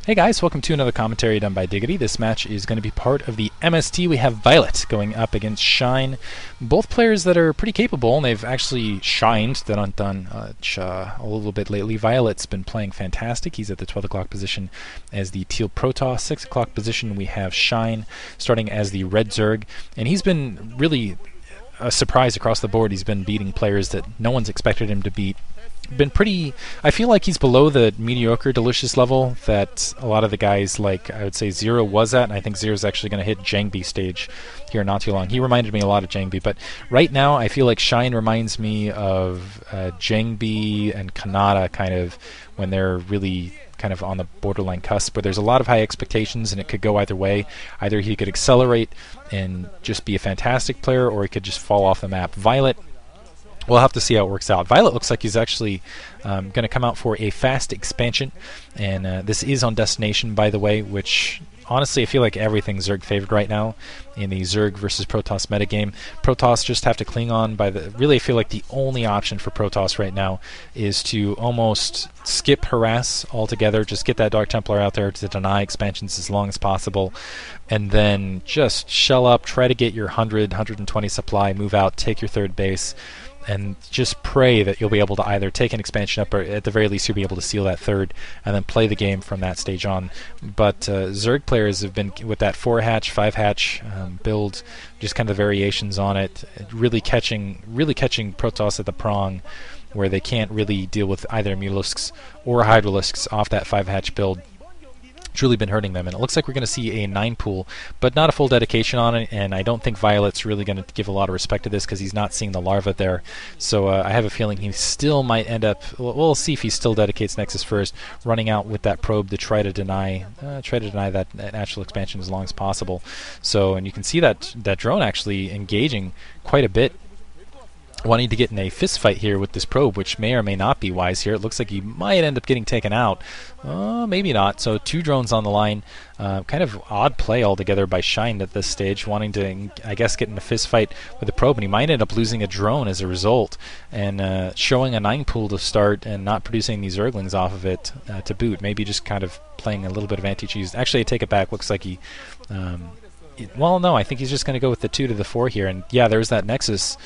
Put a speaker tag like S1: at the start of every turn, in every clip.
S1: Hey guys, welcome to another commentary done by Diggity. This match is going to be part of the MST. We have Violet going up against Shine. Both players that are pretty capable, and they've actually shined a little bit lately. Violet's been playing fantastic. He's at the 12 o'clock position as the teal protoss. 6 o'clock position we have Shine starting as the red zerg, and he's been really a surprise across the board. He's been beating players that no one's expected him to beat. Been pretty, I feel like he's below the mediocre delicious level that a lot of the guys like I would say Zero was at, and I think Zero's actually going to hit Jangbi stage here not too long. He reminded me a lot of Jangbi, but right now I feel like Shine reminds me of Jangbi and Kanata kind of when they're really kind of on the borderline cusp, where there's a lot of high expectations and it could go either way. Either he could accelerate and just be a fantastic player, or he could just fall off the map. Violet, we'll have to see how it works out. Violet looks like he's actually going to come out for a fast expansion, and this is on Destination, by the way, which honestly I feel like everything's Zerg favored right now in the Zerg versus Protoss metagame. Protoss just have to cling on by the... Really, I feel like the only option for Protoss right now is to almost skip Harass altogether, just get that Dark Templar out there to deny expansions as long as possible, and then just shell up, try to get your 120 supply, move out, take your third base, and just pray that you'll be able to either take an expansion up, or at the very least you'll be able to seal that third and then play the game from that stage on. But Zerg players have been with that 4-hatch, 5-hatch build, just kind of the variations on it, really catching Protoss at the prong, where they can't really deal with either Mulisks or Hydralisks off that 5-hatch build. Truly been hurting them, and it looks like we're going to see a 9 pool, but not a full dedication on it, and I don't think Violet's really going to give a lot of respect to this because he's not seeing the larva there. So I have a feeling he still might end up, we'll see if he still dedicates Nexus first, running out with that probe to try to deny that natural expansion as long as possible. So, and you can see that drone actually engaging quite a bit, wanting to get in a fist fight here with this probe, which may or may not be wise here. It looks like he might end up getting taken out. Maybe not. So 2 drones on the line. Kind of odd play altogether by Shine at this stage, wanting to, I guess, get in a fist fight with the probe, and he might end up losing a drone as a result, and showing a 9 pool to start and not producing these Zerglings off of it to boot. Maybe just kind of playing a little bit of anti-cheese. Actually, I take it back. Looks like he... well, no, I think he's just going to go with the 2 to the 4 here, and yeah, there's that Nexus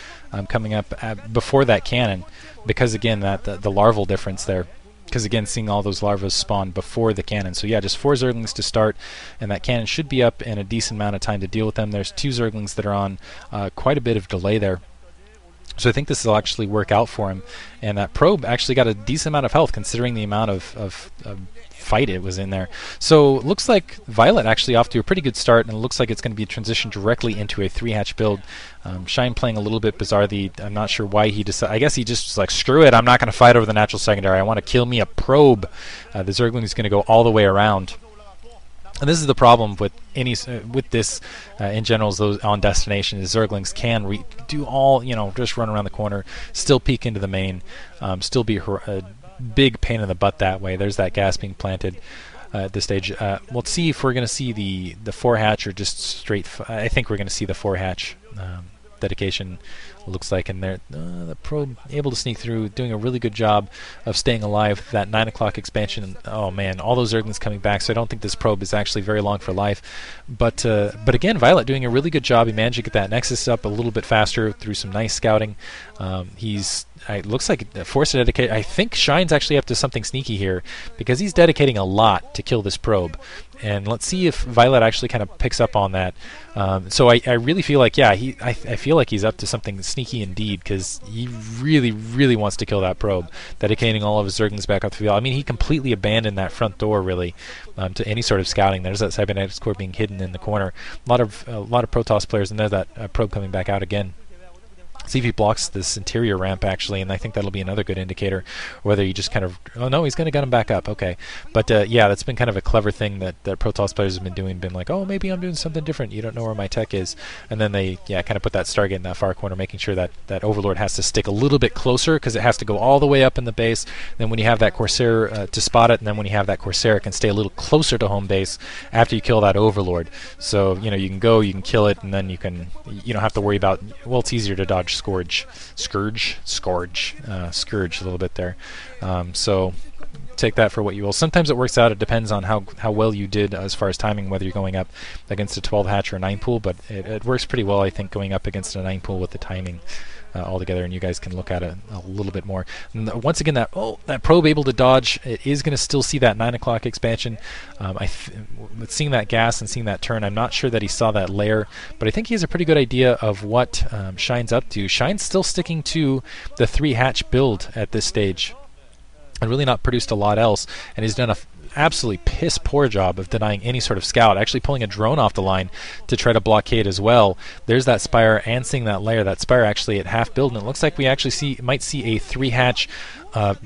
S1: coming up before that cannon, because again, the larval difference there, because again, seeing all those larvas spawn before the cannon. So yeah, just 4 Zerglings to start, and that cannon should be up in a decent amount of time to deal with them. There's 2 Zerglings that are on quite a bit of delay there. So I think this will actually work out for him, and that probe actually got a decent amount of health considering the amount of fight it was in there. So looks like Violet actually off to a pretty good start, and it looks like it's going to be transitioned directly into a 3-hatch build. Shine playing a little bit bizarrely. I'm not sure why he decided. I guess he just was like, screw it, I'm not going to fight over the natural secondary. I want to kill me a probe. The Zergling is going to go all the way around. And this is the problem with this in general, is those on Destination, is Zerglings can do all, just run around the corner, still peek into the main, still be a big pain in the butt that way. There's that gas being planted at this stage. We'll see if we're going to see the 4-hatch or just straight. I think we're going to see the 4-hatch dedication. Looks like, and there the probe able to sneak through, doing a really good job of staying alive. That 9 o'clock expansion, oh man, all those Zerglings coming back, so I don't think this probe is actually very long for life. But again, Violet doing a really good job. He managed to get that Nexus up a little bit faster through some nice scouting. It looks like forced to dedicate. I think Shine's actually up to something sneaky here, because he's dedicating a lot to kill this probe. And let's see if Violet actually kind of picks up on that. So I really feel like, yeah, I feel like he's up to something sneaky indeed, because he really, really wants to kill that probe, dedicating all of his Zerglings back up the field. I mean, he completely abandoned that front door, really, to any sort of scouting. There's that Cybernetics core being hidden in the corner. A lot of Protoss players, and there's that probe coming back out again. See if he blocks this interior ramp, actually, and I think that'll be another good indicator, whether he just kind of... Oh, no, he's going to get him back up. Okay. But, yeah, that's been kind of a clever thing that Protoss players have been doing, been like, oh, maybe I'm doing something different. You don't know where my tech is. And then they, yeah, kind of put that Stargate in that far corner, making sure that Overlord has to stick a little bit closer, because it has to go all the way up in the base. Then when you have that Corsair to spot it, and then when you have that Corsair, it can stay a little closer to home base after you kill that Overlord. So, you can go, you can kill it, and then you don't have to worry about... Well, it's easier to dodge Scourge a little bit there. So take that for what you will. Sometimes it works out. It depends on how well you did as far as timing, whether you're going up against a 12 hatch or a 9 pool, but it works pretty well, I think, going up against a 9 pool with the timing altogether, and you guys can look at it a little bit more. And once again, that probe able to dodge, it is going to still see that 9 o'clock expansion. With seeing that gas and seeing that turn, I'm not sure that he saw that layer, but I think he has a pretty good idea of what Shine's up to. Shine's still sticking to the 3 hatch build at this stage, and really not produced a lot else, and he's done a absolutely piss poor job of denying any sort of scout, actually pulling a drone off the line to try to blockade as well. There's that Spire, and seeing that layer, that Spire actually at half build, and it looks like we actually might see a 3 hatch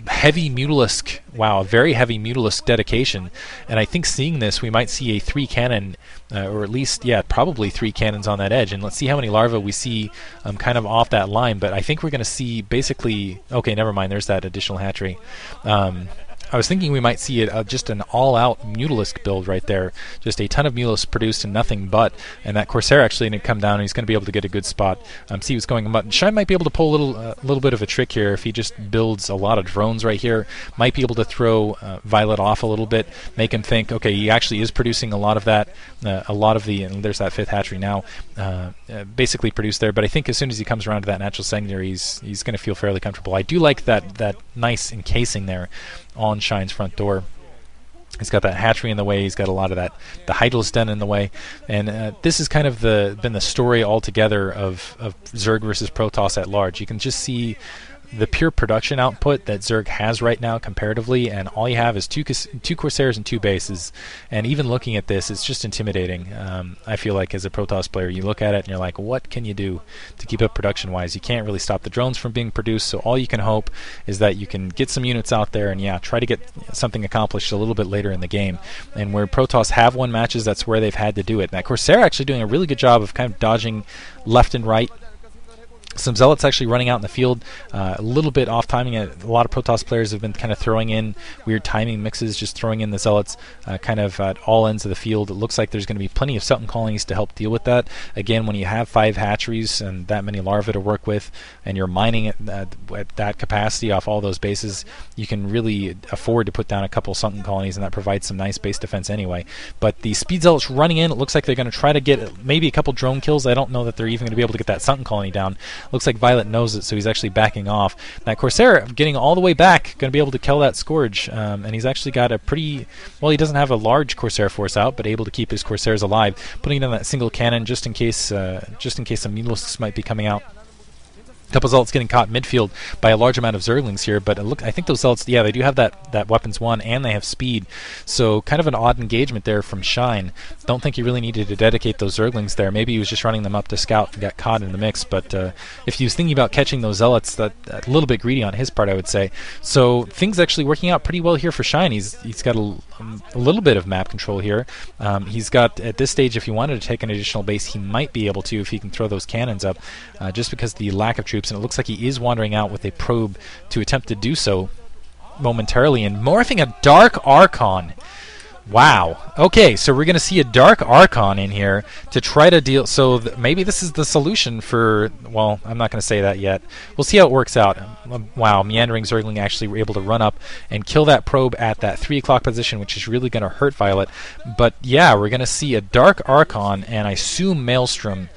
S1: heavy Mutalisk, wow, a very heavy Mutalisk dedication, and I think seeing this we might see a 3 cannon, or at least, yeah, probably 3 cannons on that edge, and let's see how many larvae we see kind of off that line, but I think we're going to see basically, okay, never mind, there's that additional hatchery. I was thinking we might see just an all-out Mutalisk build right there. Just a ton of Mutalisks produced and nothing but. And that Corsair actually going to come down, and he's going to be able to get a good spot. See what's going on. Shine might be able to pull a little bit of a trick here if he just builds a lot of drones right here. Might be able to throw Violet off a little bit, make him think, okay, he actually is producing a lot of that, and there's that 5th hatchery now, basically produced there. But I think as soon as he comes around to that natural secondary, he's going to feel fairly comfortable. I do like that nice encasing there on Shine's front door. He's got that hatchery in the way. He's got a lot of that, the Hydralisk Den in the way, and this has kind of been the story altogether of Zerg versus Protoss at large. You can just see the pure production output that Zerg has right now comparatively, and all you have is two Corsairs and 2 bases, and even looking at this, it's just intimidating. I feel like as a Protoss player, you look at it and you're like, what can you do to keep up production-wise? You can't really stop the drones from being produced, so all you can hope is that you can get some units out there and, yeah, try to get something accomplished a little bit later in the game. And where Protoss have won matches, that's where they've had to do it. And that Corsair actually doing a really good job of kind of dodging left and right. Some Zealots actually running out in the field, a little bit off timing. A lot of Protoss players have been kind of throwing in weird timing mixes, just throwing in the Zealots kind of at all ends of the field. It looks like there's going to be plenty of Sultan colonies to help deal with that. Again, when you have 5 hatcheries and that many larvae to work with, and you're mining at that capacity off all those bases, you can really afford to put down a couple Sultan colonies, and that provides some nice base defense anyway. But the Speed Zealots running in, it looks like they're going to try to get maybe a couple drone kills. I don't know that they're even going to be able to get that Sultan colony down. Looks like Violet knows it, so he's actually backing off. That Corsair getting all the way back, going to be able to kill that Scourge, and he's actually got a pretty, well, he doesn't have a large Corsair force out, but able to keep his Corsairs alive, putting in that single cannon just in case some Mutalisks might be coming out. A couple Zealots getting caught midfield by a large amount of Zerglings here, but I think those Zealots, yeah, they do have that weapons 1, and they have speed, so kind of an odd engagement there from Shine. Don't think he really needed to dedicate those Zerglings there. Maybe he was just running them up to scout and got caught in the mix, but if he was thinking about catching those Zealots, that a little bit greedy on his part, I would say. So things actually working out pretty well here for Shine. He's got a little bit of map control here. He's got, at this stage, if he wanted to take an additional base, he might be able to if he can throw those cannons up, just because the lack of troops, and it looks like he is wandering out with a probe to attempt to do so momentarily, and morphing a Dark Archon. Wow. Okay, so we're going to see a Dark Archon in here to try to deal, so maybe this is the solution for, well, I'm not going to say that yet. We'll see how it works out. Wow, Meandering Zergling actually were able to run up and kill that probe at that 3 o'clock position, which is really going to hurt Violet. But yeah, we're going to see a Dark Archon, and I assume Maelstrom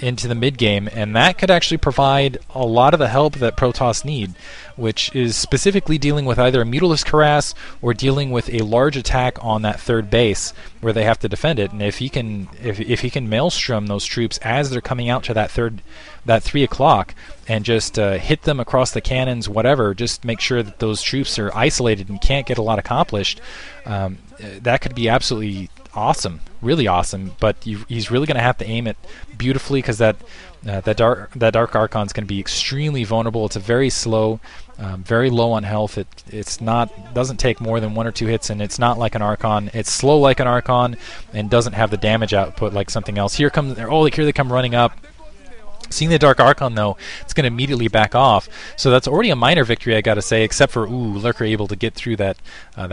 S1: into the mid game, and that could actually provide a lot of the help that Protoss need, which is specifically dealing with either a Mutalisk harass or dealing with a large attack on that 3rd base where they have to defend it. And if he can Maelstrom those troops as they're coming out to that 3 o'clock and just hit them across the cannons, whatever, just make sure that those troops are isolated and can't get a lot accomplished, that could be absolutely awesome, really awesome. But he's really going to have to aim it beautifully, because that Dark Archon's going to be extremely vulnerable. It's a very slow, very low on health. Doesn't take more than 1 or 2 hits, and it's not like an Archon. It's slow like an Archon, and doesn't have the damage output like something else. Here they come running up. Seeing the Dark Archon, though, it's going to immediately back off. So that's already a minor victory, I got to say, except for, Lurker able to get through that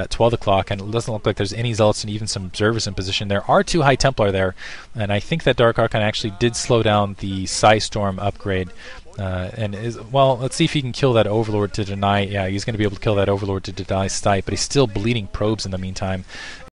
S1: 12 o'clock, and it doesn't look like there's any Zealots and even some Observers in position. There are 2 High Templar there, and I think that Dark Archon actually did slow down the Psystorm upgrade. Well, let's see if he can kill that Overlord to deny. Yeah, he's going to be able to kill that Overlord to deny Sight, but he's still bleeding probes in the meantime.